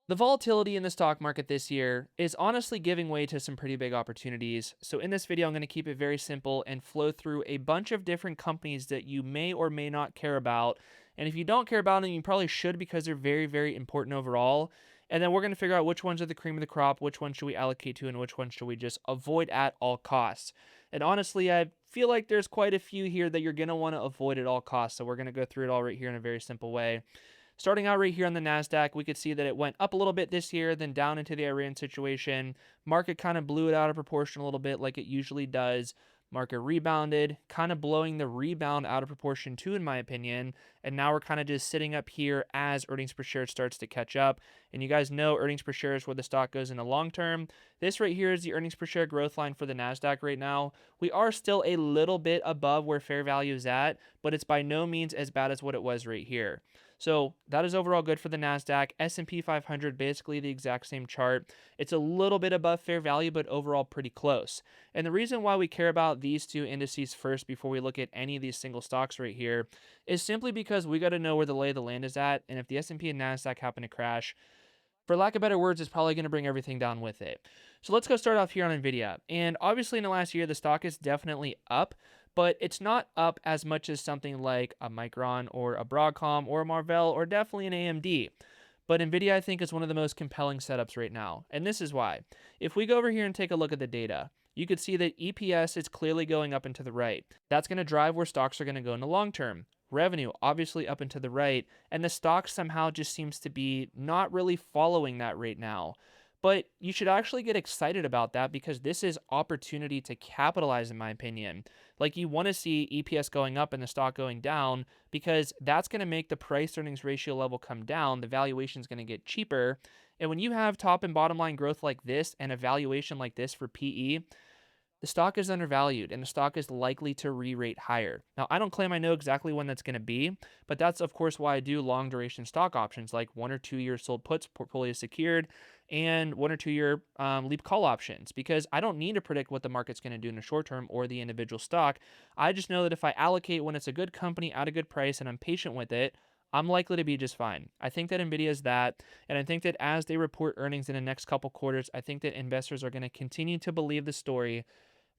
The volatility in the stock market this year is honestly giving way to some pretty big opportunities. So, in this video, I'm going to keep it very simple and flow through a bunch of different companies that you may or may not care about. And if you don't care about them, you probably should because they're very, very important overall. And then we're going to figure out which ones are the cream of the crop, which ones should we allocate to, and which ones should we just avoid at all costs. And honestly, I feel like there's quite a few here that you're going to want to avoid at all costs. So, we're going to go through it all right here in a very simple way. Starting out right here on the NASDAQ, we could see that it went up a little bit this year, then down into the Iran situation. Market kind of blew it out of proportion a little bit like it usually does. Market rebounded, kind of blowing the rebound out of proportion too, in my opinion. And now we're kind of just sitting up here as earnings per share starts to catch up. And you guys know earnings per share is where the stock goes in the long term. This right here is the earnings per share growth line for the NASDAQ right now. We are still a little bit above where fair value is at, but it's by no means as bad as what it was right here. So that is overall good for the NASDAQ. S&P 500, basically the exact same chart. It's a little bit above fair value, but overall pretty close. And the reason why we care about these two indices first before we look at any of these single stocks right here is simply because we got to know where the lay of the land is at. And if the S&P and NASDAQ happen to crash, for lack of better words, it's probably going to bring everything down with it. So let's go start off here on Nvidia. And obviously in the last year, the stock is definitely up, but it's not up as much as something like a Micron or a Broadcom or a Marvell or definitely an AMD. But Nvidia, I think, is one of the most compelling setups right now. And this is why. If we go over here and take a look at the data, you could see that EPS is clearly going up and to the right. That's going to drive where stocks are going to go in the long term. Revenue, obviously up and to the right, and the stock somehow just seems to be not really following that right now. But you should actually get excited about that because this is opportunity to capitalize, in my opinion. Like you want to see EPS going up and the stock going down because that's going to make the price earnings ratio level come down. The valuation is going to get cheaper. And when you have top and bottom line growth like this and a valuation like this for PE, the stock is undervalued and the stock is likely to re-rate higher. Now, I don't claim I know exactly when that's going to be, but that's of course why I do long duration stock options like 1 or 2 year sold puts, portfolio secured, and 1 or 2 year leap call options because I don't need to predict what the market's going to do in the short term or the individual stock. I just know that if I allocate when it's a good company at a good price and I'm patient with it, I'm likely to be just fine. I think that Nvidia is that, and I think that as they report earnings in the next couple quarters, I think that investors are going to continue to believe the story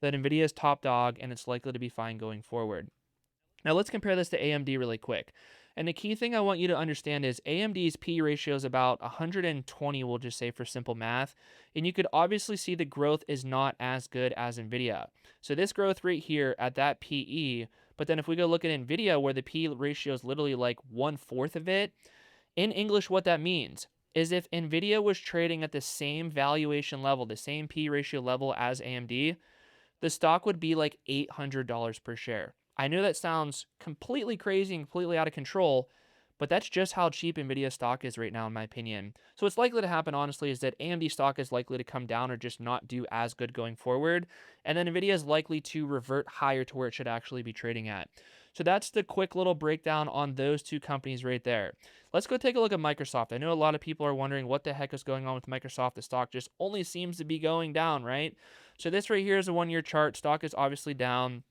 that Nvidia is top dog and it's likely to be fine going forward. Now let's compare this to AMD really quick. And the key thing I want you to understand is AMD's P ratio is about 120, we'll just say for simple math. And you could obviously see the growth is not as good as NVIDIA. So this growth rate here at that PE, but then if we go look at NVIDIA where the P ratio is literally like 1/4 of it, in English what that means is if NVIDIA was trading at the same valuation level, the same P ratio level as AMD, the stock would be like $800 per share. I know that sounds completely crazy and completely out of control, but that's just how cheap Nvidia stock is right now, in my opinion. So what's likely to happen, honestly, is that AMD stock is likely to come down or just not do as good going forward, and then Nvidia is likely to revert higher to where it should actually be trading at. So that's the quick little breakdown on those two companies right there. Let's go take a look at Microsoft. I know a lot of people are wondering what the heck is going on with Microsoft. The stock just only seems to be going down, right? So this right here is a 1-year chart. Stock is obviously down,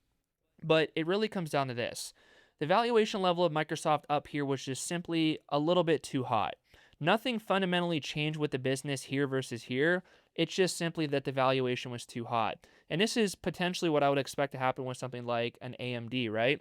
but it really comes down to this. The valuation level of Microsoft up here was just simply a little bit too hot. Nothing fundamentally changed with the business here versus here. It's just simply that the valuation was too hot. And this is potentially what I would expect to happen with something like an AMD, right?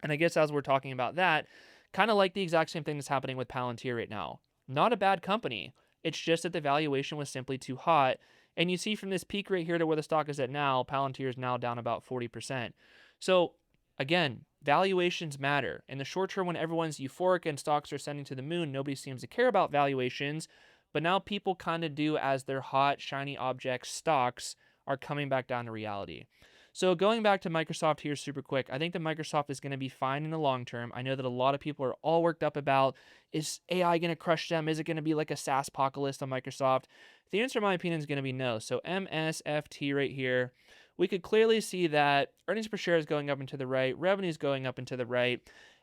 And I guess as we're talking about that, kind of like the exact same thing that's happening with Palantir right now. Not a bad company. It's just that the valuation was simply too hot. And you see from this peak right here to where the stock is at now, Palantir is now down about 40%. So again, valuations matter. In the short term, when everyone's euphoric and stocks are sending to the moon, nobody seems to care about valuations. But now people kind of do as their hot, shiny object stocks are coming back down to reality. So going back to Microsoft here super quick, I think that Microsoft is going to be fine in the long term. I know that a lot of people are all worked up about, is AI going to crush them? Is it going to be like a SaaS apocalypse on Microsoft? The answer, in my opinion, is going to be no. So MSFT right here, we could clearly see that earnings per share is going up and to the right, revenue is going up and to the right,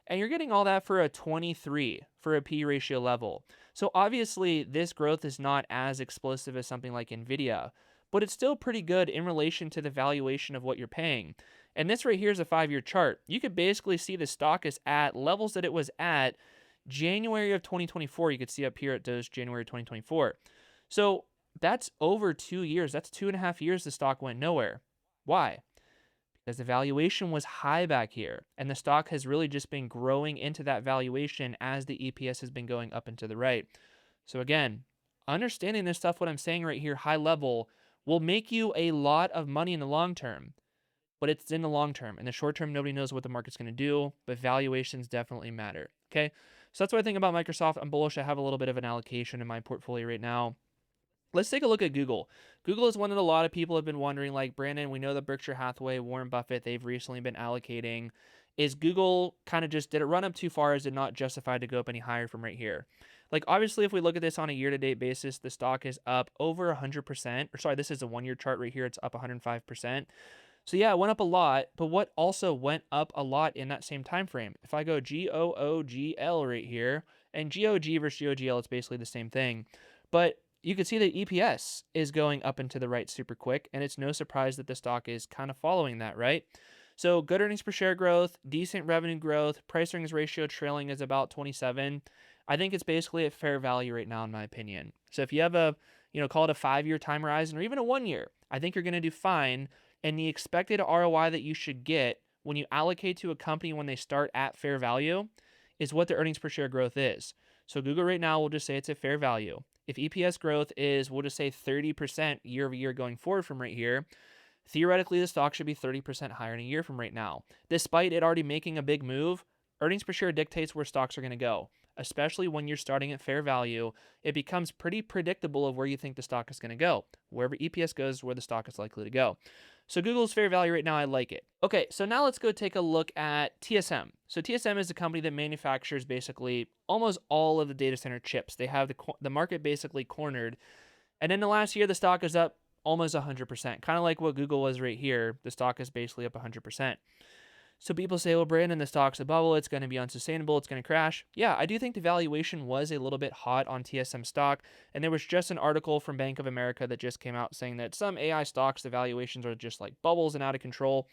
and you're getting all that for a 23 for a P ratio level. So obviously this growth is not as explosive as something like NVIDIA, but it's still pretty good in relation to the valuation of what you're paying. And this right here is a 5-year chart. You could basically see the stock is at levels that it was at January of 2024, you could see up here it does January 2024. So that's over 2 years. That's 2.5 years the stock went nowhere. Why? Because the valuation was high back here, and the stock has really just been growing into that valuation as the EPS has been going up and to the right. So again, understanding this stuff, what I'm saying right here, high level, will make you a lot of money in the long term, but it's in the long term. In the short term, nobody knows what the market's going to do, but valuations definitely matter. Okay. So that's what I think about Microsoft. I'm bullish. I have a little bit of an allocation in my portfolio right now. Let's take a look at Google. Google is one that a lot of people have been wondering, like, Brandon, we know that Berkshire Hathaway, Warren Buffett, they've recently been allocating. Is Google kind of just, did it run up too far? Is it not justified to go up any higher from right here? Like, obviously, if we look at this on a year-to-date basis, the stock is up over 100%. Or sorry, this is a one-year chart right here. It's up 105%. So yeah, it went up a lot, but what also went up a lot in that same time frame? If I go GOOGL right here, and GOG versus GOGL, it's basically the same thing. But you can see that EPS is going up and to the right super quick, and it's no surprise that the stock is kind of following that, right? So good earnings per share growth, decent revenue growth, price earnings ratio trailing is about 27. I think it's basically at fair value right now, in my opinion. So if you have a, call it a 5-year time horizon or even a 1 year, I think you're going to do fine. And the expected ROI that you should get when you allocate to a company when they start at fair value is what the earnings per share growth is. So Google right now, we'll just say it's at fair value. If EPS growth is, we'll just say 30% year over year going forward from right here, theoretically the stock should be 30% higher in a year from right now. Despite it already making a big move, earnings per share dictates where stocks are going to go. Especially when you're starting at fair value, it becomes pretty predictable of where you think the stock is going to go. Wherever EPS goes, where the stock is likely to go. So Google's fair value right now, I like it. Okay, so now let's go take a look at TSM. So TSM is a company that manufactures basically almost all of the data center chips. They have the market basically cornered. And in the last year, the stock is up almost 100%. Kind of like what Google was right here. The stock is basically up 100%. So people say, well, Brandon, the stock's a bubble. It's going to be unsustainable. It's going to crash. Yeah, I do think the valuation was a little bit hot on TSM stock. And there was just an article from Bank of America that just came out saying that some AI stocks, the valuations are just like bubbles and out of control.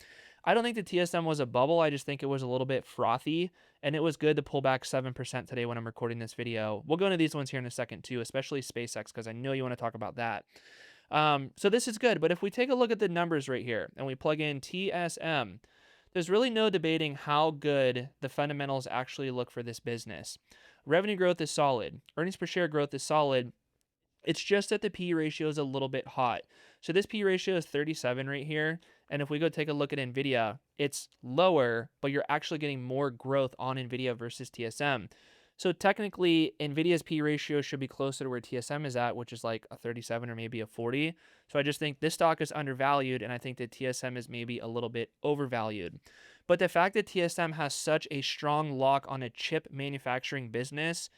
I don't think the TSM was a bubble. I just think it was a little bit frothy. And it was good to pull back 7% today when I'm recording this video. We'll go into these ones here in a second too, especially SpaceX, because I know you want to talk about that. So this is good. But if we take a look at the numbers right here and we plug in TSM, there's really no debating how good the fundamentals actually look for this business. Revenue growth is solid. Earnings per share growth is solid. It's just that the P ratio is a little bit hot. So this P ratio is 37 right here. And if we go take a look at NVIDIA, it's lower, but you're actually getting more growth on NVIDIA versus TSM. So technically, NVIDIA's P ratio should be closer to where TSM is at, which is like a 37 or maybe a 40. So I just think this stock is undervalued, and I think that TSM is maybe a little bit overvalued. But the fact that TSM has such a strong lock on a chip manufacturing business,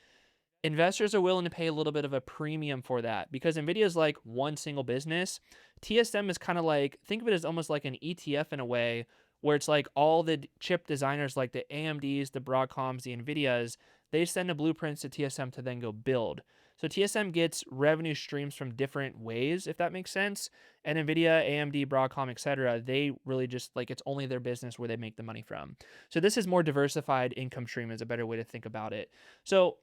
investors are willing to pay a little bit of a premium for that because NVIDIA is like one single business. TSM is kind of like, think of it as almost like an ETF in a way, where it's like all the chip designers like the AMDs, the Broadcoms, the NVIDIAs, they send the blueprints to TSM to then go build. So TSM gets revenue streams from different ways, if that makes sense. And NVIDIA, AMD, Broadcom, etc., they really just like it's only their business where they make the money from. So this is more diversified income stream is a better way to think about it. So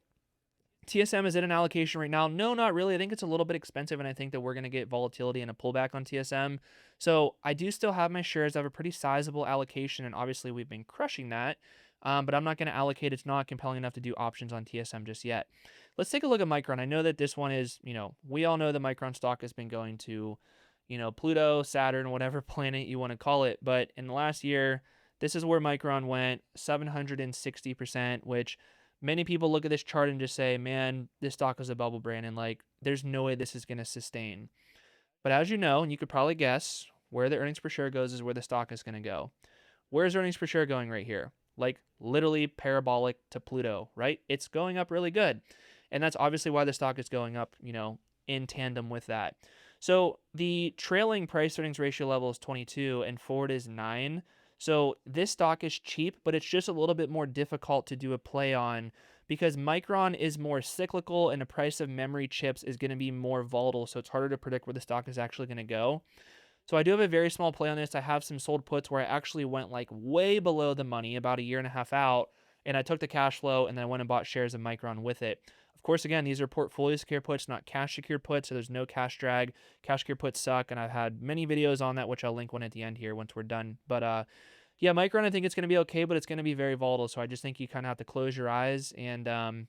TSM is in an allocation right now. No, not really. I think it's a little bit expensive, and I think that we're going to get volatility and a pullback on TSM. So I do still have my shares. I have a pretty sizable allocation, and obviously we've been crushing that. But I'm not going to allocate. It's not compelling enough to do options on TSM just yet. Let's take a look at Micron. I know that this one is, we all know the Micron stock has been going to, Pluto, Saturn, whatever planet you want to call it. But in the last year, this is where Micron went 760%, which many people look at this chart and just say, man, this stock is a bubble, Brandon. Like, there's no way this is going to sustain. But as you know, and you could probably guess, where the earnings per share goes is where the stock is going to go. Where's earnings per share going right here? Like, literally parabolic to Pluto, right? It's going up really good. And that's obviously why the stock is going up, in tandem with that. So the trailing price earnings ratio level is 22 and forward is 9. So this stock is cheap, but it's just a little bit more difficult to do a play on because Micron is more cyclical and the price of memory chips is going to be more volatile. So it's harder to predict where the stock is actually going to go. So I do have a very small play on this. I have some sold puts where I actually went like way below the money about a year and a half out. and I took the cash flow and then I went and bought shares of Micron with it. Of course, again, these are portfolio secure puts, not cash secure puts, so there's no cash drag. Cash secure puts suck, and I've had many videos on that, which I'll link one at the end here once we're done. But yeah, Micron, I think it's going to be okay, but it's going to be very volatile. So I just think you kind of have to close your eyes and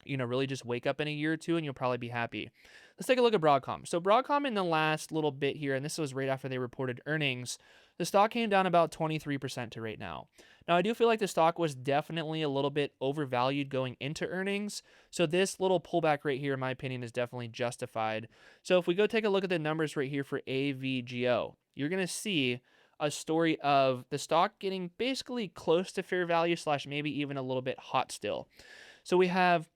really just wake up in a year or two and you'll probably be happy. Let's take a look at Broadcom. So Broadcom in the last little bit here, and this was right after they reported earnings, the stock came down about 23% to right now. Now, I do feel like the stock was definitely a little bit overvalued going into earnings. So this little pullback right here, in my opinion, is definitely justified. So if we go take a look at the numbers right here for AVGO, you're going to see a story of the stock getting basically close to fair value / maybe even a little bit hot still. So we have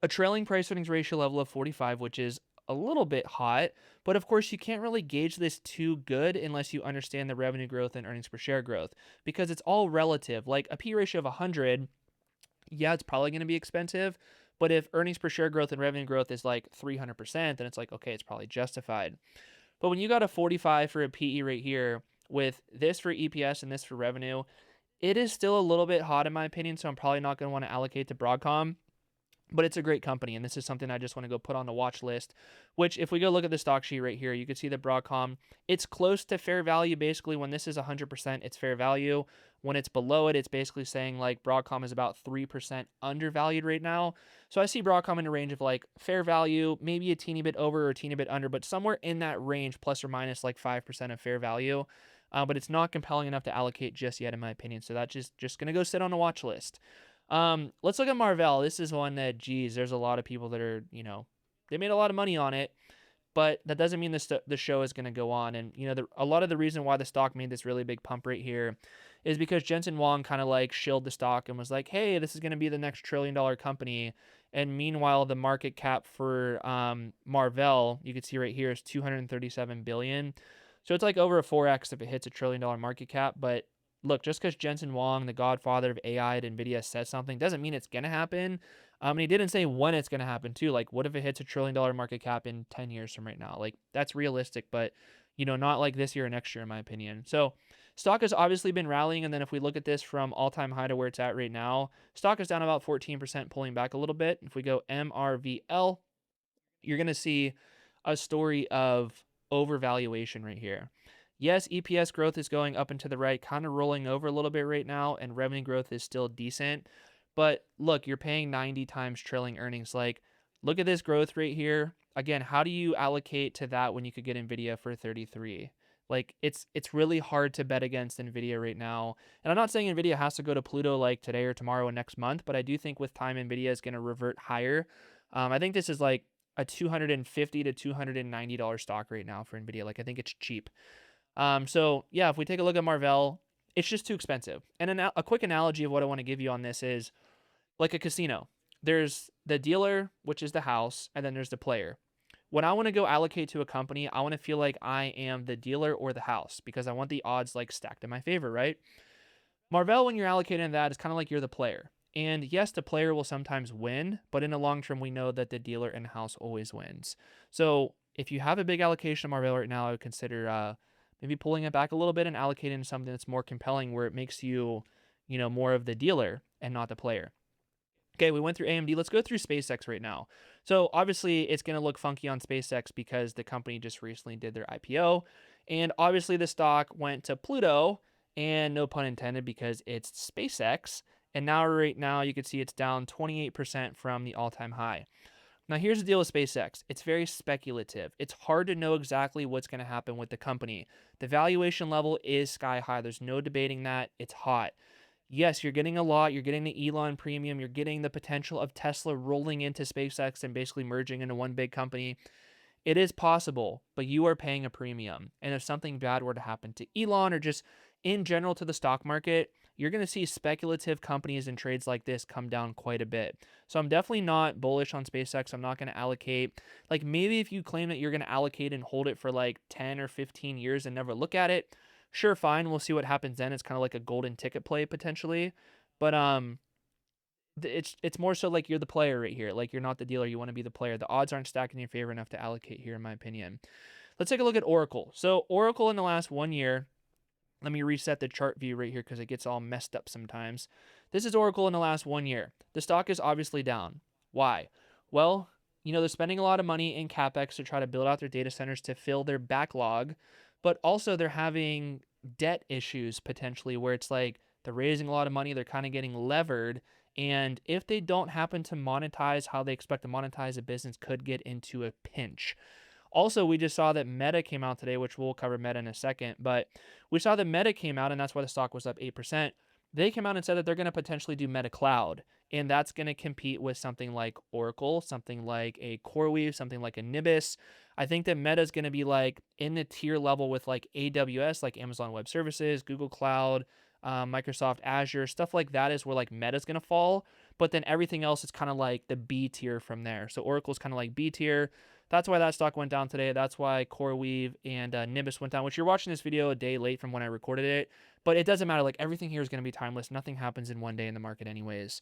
a trailing price earnings ratio level of 45, which is a little bit hot, but of course you can't really gauge this too good unless you understand the revenue growth and earnings per share growth, because it's all relative. Like a P ratio of 100, yeah, it's probably going to be expensive, but if earnings per share growth and revenue growth is like 300%, then it's like, okay, it's probably justified. But when you got a 45 for a PE right here with this for EPS and this for revenue, it is still a little bit hot in my opinion, so I'm probably not going to want to allocate to Broadcom. But it's a great company, and this is something I just want to go put on the watch list, which if we go look at the stock sheet right here, you can see that Broadcom, it's close to fair value. Basically, when this is 100%, it's fair value. When it's below it, it's basically saying like Broadcom is about 3% undervalued right now. So I see Broadcom in a range of like fair value, maybe a teeny bit over or a teeny bit under, but somewhere in that range, plus or minus like 5% of fair value. But it's not compelling enough to allocate just yet, in my opinion. So that's just going to go sit on the watch list. Let's look at Marvell. This is one that, geez, there's a lot of people that are, they made a lot of money on it, but that doesn't mean the show is going to go on. And, a lot of the reason why the stock made this really big pump right here is because Jensen Huang kind of like shilled the stock and was like, hey, this is going to be the next $1 trillion company. And meanwhile, the market cap for Marvell, you can see right here, is $237 billion. So it's like over a 4x if it hits $1 trillion market cap. But look, just because Jensen Huang, the godfather of AI at NVIDIA, says something doesn't mean it's going to happen. And he didn't say when it's going to happen, too. Like, what if it hits $1 trillion market cap in 10 years from right now? Like, that's realistic, but, not like this year or next year, in my opinion. So, stock has obviously been rallying. And then if we look at this from all-time high to where it's at right now, stock is down about 14%, pulling back a little bit. If we go MRVL, you're going to see a story of overvaluation right here. Yes, EPS growth is going up and to the right, kind of rolling over a little bit right now, and revenue growth is still decent. But look, you're paying 90 times trailing earnings. Like, look at this growth rate here. Again, how do you allocate to that when you could get NVIDIA for 33? Like, it's really hard to bet against NVIDIA right now. And I'm not saying NVIDIA has to go to Pluto like today or tomorrow or next month, but I do think with time NVIDIA is going to revert higher. I think this is like a $250 to $290 stock right now for NVIDIA. Like, I think it's cheap. So yeah, if we take a look at Marvell, it's just too expensive. And a quick analogy of what I want to give you on this is like a casino. There's the dealer, which is the house, and then there's the player. When I want to go allocate to a company, I want to feel like I am the dealer or the house because I want the odds like stacked in my favor, right? Marvell, when you're allocating that, is kind of like you're the player. And yes, the player will sometimes win, but in the long term, we know that the dealer and house always wins. So if you have a big allocation of Marvell right now, I would consider maybe pulling it back a little bit and allocating something that's more compelling where it makes you, more of the dealer and not the player. Okay, we went through AMD. Let's go through SpaceX right now. So obviously it's going to look funky on SpaceX because the company just recently did their IPO. And obviously the stock went to Pluto, and no pun intended because it's SpaceX. And now right now you can see it's down 28% from the all-time high. Now, here's the deal with SpaceX. It's very speculative. It's hard to know exactly what's going to happen with the company. The valuation level is sky high. There's no debating that. It's hot. Yes, you're getting a lot. You're getting the Elon premium. You're getting the potential of Tesla rolling into SpaceX and basically merging into one big company. It is possible, but you are paying a premium. And if something bad were to happen to Elon or just in general to the stock market, you're going to see speculative companies and trades like this come down quite a bit. So I'm definitely not bullish on SpaceX. I'm not going to allocate. Like maybe if you claim that you're going to allocate and hold it for like 10 or 15 years and never look at it, sure, fine. We'll see what happens then. It's kind of like a golden ticket play potentially. But it's more so like you're the player right here. Like you're not the dealer. You want to be the player. The odds aren't stacked in your favor enough to allocate here, in my opinion. Let's take a look at Oracle. So Oracle in the last 1 year, Let me reset the chart view right here because it gets all messed up sometimes. This is Oracle in the last 1 year. The stock is obviously down. Why? Well, they're spending a lot of money in CapEx to try to build out their data centers to fill their backlog, but also they're having debt issues potentially where it's like they're raising a lot of money, they're kind of getting levered, and if they don't happen to monetize how they expect to monetize, a business could get into a pinch. Also, we just saw that Meta came out today, which we'll cover Meta in a second, but we saw that Meta came out, and that's why the stock was up 8%. They came out and said that they're going to potentially do Meta Cloud, and that's going to compete with something like Oracle, something like a CoreWeave, something like a Nibis. I think that Meta is going to be like in the tier level with like AWS, like Amazon Web Services, Google Cloud, Microsoft Azure, stuff like that is where like Meta's going to fall. But then everything else is kind of like the B tier from there. So Oracle's kind of like B tier. That's why that stock went down today. That's why CoreWeave and Nibis went down, which you're watching this video a day late from when I recorded it. But it doesn't matter. Like everything here is going to be timeless. Nothing happens in one day in the market anyways.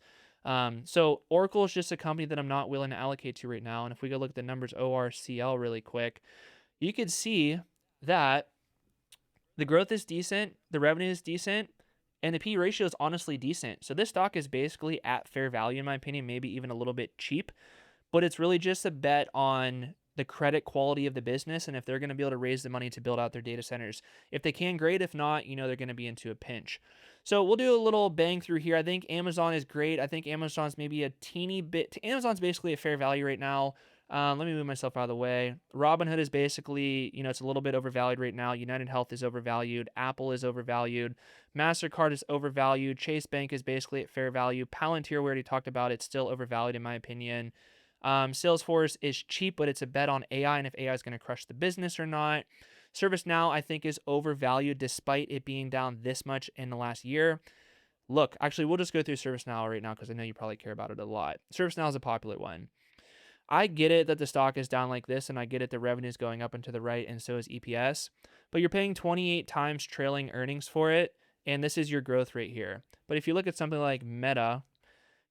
So Oracle is just a company that I'm not willing to allocate to right now. And if we go look at the numbers ORCL really quick, you could see that the growth is decent, the revenue is decent, and the P ratio is honestly decent. So this stock is basically at fair value in my opinion, maybe even a little bit cheap, but it's really just a bet on the credit quality of the business and if they're going to be able to raise the money to build out their data centers. If they can, great. If not, they're going to be into a pinch. So we'll do a little bang through here. I think Amazon is great. I think Amazon's maybe a teeny bit. Amazon's basically a fair value right now. Let me move myself out of the way. Robinhood is basically, it's a little bit overvalued right now. United Health is overvalued. Apple is overvalued. MasterCard is overvalued. Chase Bank is basically at fair value. Palantir, we already talked about. It's still overvalued in my opinion. Salesforce is cheap, but it's a bet on AI and if AI is going to crush the business or not. ServiceNow, I think, is overvalued despite it being down this much in the last year. Look, actually, we'll just go through ServiceNow right now because I know you probably care about it a lot. ServiceNow is a popular one. I get it that the stock is down like this, and I get it the revenue is going up and to the right, and so is EPS. But you're paying 28 times trailing earnings for it, and this is your growth rate here. But if you look at something like Meta,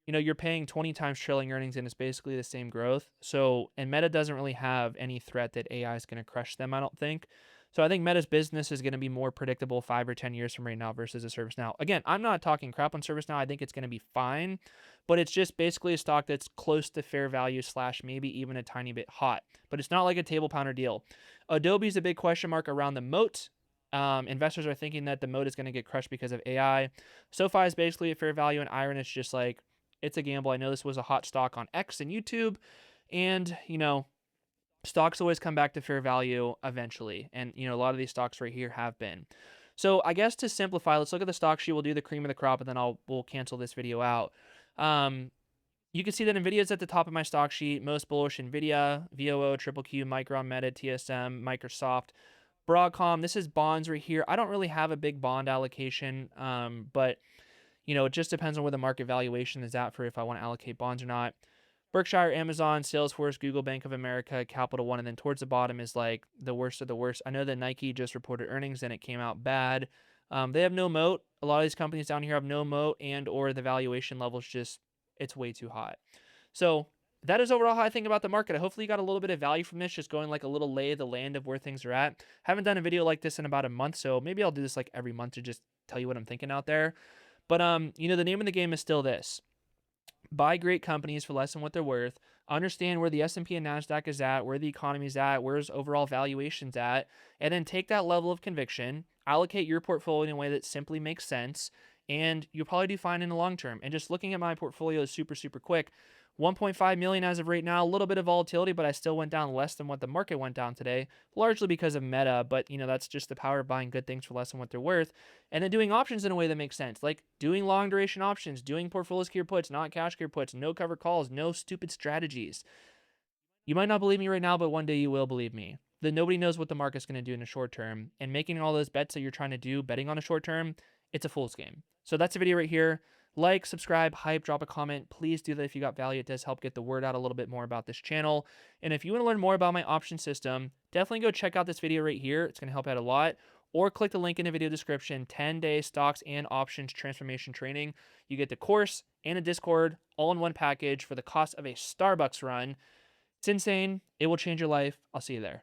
you're paying 20 times trailing earnings and it's basically the same growth. So, and Meta doesn't really have any threat that AI is going to crush them, I don't think. So I think Meta's business is going to be more predictable 5 or 10 years from right now versus a ServiceNow. Again, I'm not talking crap on ServiceNow. I think it's going to be fine, but it's just basically a stock that's close to fair value / maybe even a tiny bit hot, but it's not like a table pounder deal. Adobe's a big question mark around the moat. Investors are thinking that the moat is going to get crushed because of AI. SoFi is basically a fair value, and Iron is just like, it's a gamble. I know this was a hot stock on X and YouTube, and stocks always come back to fair value eventually, and a lot of these stocks right here have been. So I guess to simplify, let's look at the stock sheet. We'll do the cream of the crop, and then we'll cancel this video out. You can see that Nvidia is at the top of my stock sheet. Most bullish Nvidia, VOO, Triple Q, Micron, Meta, TSM, Microsoft, Broadcom. This is bonds right here. I don't really have a big bond allocation, but it just depends on where the market valuation is at for if I want to allocate bonds or not. Berkshire, Amazon, Salesforce, Google, Bank of America, Capital One, and then towards the bottom is like the worst of the worst. I know that Nike just reported earnings and it came out bad. They have no moat. A lot of these companies down here have no moat, and or the valuation level is just, it's way too hot. So that is overall how I think about the market. Hopefully you got a little bit of value from this, just going like a little lay of the land of where things are at. Haven't done a video like this in about a month, so maybe I'll do this like every month to just tell you what I'm thinking out there. But the name of the game is still this: buy great companies for less than what they're worth. Understand where the S&P and NASDAQ is at, where the economy is at, where's overall valuations at, and then take that level of conviction, allocate your portfolio in a way that simply makes sense, and you'll probably do fine in the long term. And just looking at my portfolio is super, super quick. 1.5 million as of right now, a little bit of volatility, but I still went down less than what the market went down today, largely because of Meta, but that's just the power of buying good things for less than what they're worth, and then doing options in a way that makes sense, like doing long duration options, doing portfolio secure puts, not cash secure puts, no cover calls, no stupid strategies. You might not believe me right now, but one day you will believe me. That nobody knows what the market's going to do in the short term, and making all those bets that you're trying to do, betting on a short term, it's a fool's game. So that's the video right here. Like, subscribe, hype, drop a comment. Please do that if you got value. It does help get the word out a little bit more about this channel. And if you want to learn more about my option system, definitely go check out this video right here. It's going to help out a lot. Or click the link in the video description, 10-day stocks and options transformation training. You get the course and a Discord all in one package for the cost of a Starbucks run. It's insane. It will change your life. I'll see you there.